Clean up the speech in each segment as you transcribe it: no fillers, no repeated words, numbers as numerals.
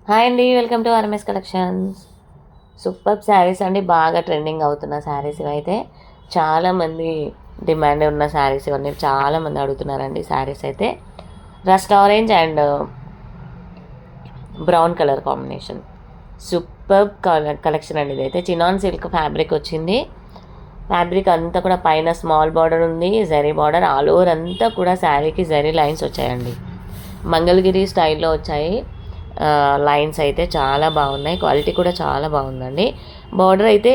Hi అండి, welcome to RMS collections. Super saris అండి, బాగా ట్రెండింగ్ అవుతున్న శారీస్ ఇవైతే. చాలామంది డిమాండ్ ఉన్న శారీస్ ఇవన్నీ చాలామంది అడుగుతున్నారండి. శారీస్ అయితే rust orange and brown colour combination, super collection అండి. ఇదైతే చినాన్ సిల్క్ ఫ్యాబ్రిక్ వచ్చింది. ఫ్యాబ్రిక్ అంతా కూడా పైన స్మాల్ బార్డర్ ఉంది, జరీ బార్డర్ ఆల్ ఓవర్ అంతా కూడా శారీకి జరీ లైన్స్ వచ్చాయండి. మంగళగిరి స్టైల్లో వచ్చాయి లైన్స్ అయితే చాలా బాగున్నాయి. క్వాలిటీ కూడా చాలా బాగుందండి. బార్డర్ అయితే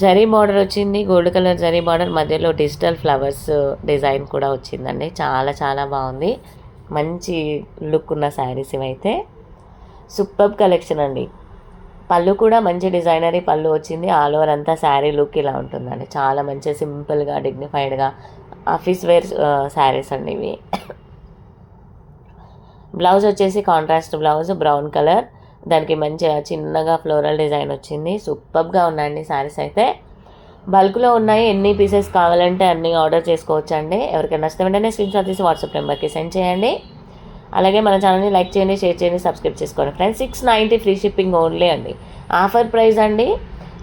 జరీ బార్డర్ వచ్చింది, గోల్డ్ కలర్ జరీ బార్డర్, మధ్యలో డిజిటల్ ఫ్లవర్స్ డిజైన్ కూడా వచ్చిందండి. చాలా చాలా బాగుంది. మంచి లుక్ ఉన్న శారీస్ ఇవైతే. సూపర్ కలెక్షన్ అండి. పళ్ళు కూడా మంచి డిజైనరీ పళ్ళు వచ్చింది. ఆల్ ఓవర్ అంతా శారీ లుక్ ఇలా ఉంటుందండి. చాలా మంచి సింపుల్గా డిగ్నిఫైడ్గా ఆఫీస్ వేర్ శారీస్ అండి ఇవి. బ్లౌజ్ వచ్చేసి కాంట్రాస్ట్ బ్లౌజ్ బ్రౌన్ కలర్, దానికి మంచిగా చిన్నగా ఫ్లోరల్ డిజైన్ వచ్చింది. సూపర్గా ఉన్నాయండి శారీస్ అయితే. బల్క్లో ఉన్నాయి, ఎన్ని పీసెస్ కావాలంటే అన్నీ ఆర్డర్ చేసుకోవచ్చు అండి. ఎవరికైనా నచ్చితే వెంటనే స్క్రీన్షాట్ తీసి వాట్సాప్ నెంబర్కి సెండ్ చేయండి. అలాగే మన ఛానల్ని లైక్ చేయండి, షేర్ చేయండి, సబ్స్క్రైబ్ చేసుకోండి ఫ్రెండ్స్. 690 ఫ్రీ షిప్పింగ్ ఓన్లీ అండి. ఆఫర్ ప్రైస్ అండి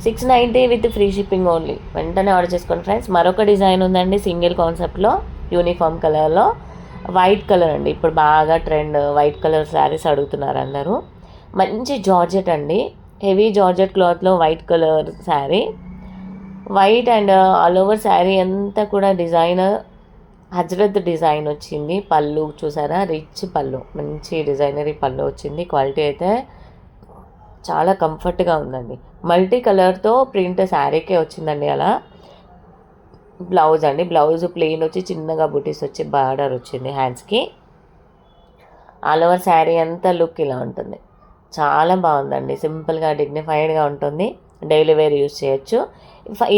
690 విత్ ఫ్రీ షిప్పింగ్ ఓన్లీ. వెంటనే ఆర్డర్ చేసుకోండి ఫ్రెండ్స్. మరొక డిజైన్ ఉందండి సింగిల్ కాన్సెప్ట్లో, యూనిఫామ్ కలర్లో, వైట్ కలర్ అండి. ఇప్పుడు బాగా ట్రెండ్ వైట్ కలర్ శారీస్ అడుగుతున్నారు అందరూ. మంచి జార్జెట్ అండి, హెవీ జార్జెట్ క్లాత్లో white colour sari. White and all over sari అంతా కూడా డిజైనర్ హజ్రత్ డిజైన్ వచ్చింది. పళ్ళు చూసారా, రిచ్ పళ్ళు, మంచి డిజైనరీ పళ్ళు వచ్చింది. క్వాలిటీ అయితే చాలా కంఫర్ట్గా ఉందండి. మల్టీ కలర్తో ప్రింట్ శారీకే వచ్చిందండి. అలా బ్లౌజ్ అండి, బ్లౌజ్ ప్లెయిన్ వచ్చి చిన్నగా బుటీస్ వచ్చి బార్డర్ వచ్చింది హ్యాండ్స్కి. ఆల్ ఓవర్ శారీ అంతా లుక్ ఇలా ఉంటుంది. చాలా బాగుందండి, సింపుల్గా డిగ్నిఫైడ్గా ఉంటుంది. డైలీ వేర్ యూస్ చేయొచ్చు.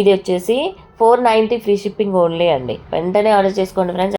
ఇది వచ్చేసి 490 ఫ్రీ షిప్పింగ్ ఓన్లీ అండి. వెంటనే ఆర్డర్ చేసుకోండి ఫ్రెండ్స్.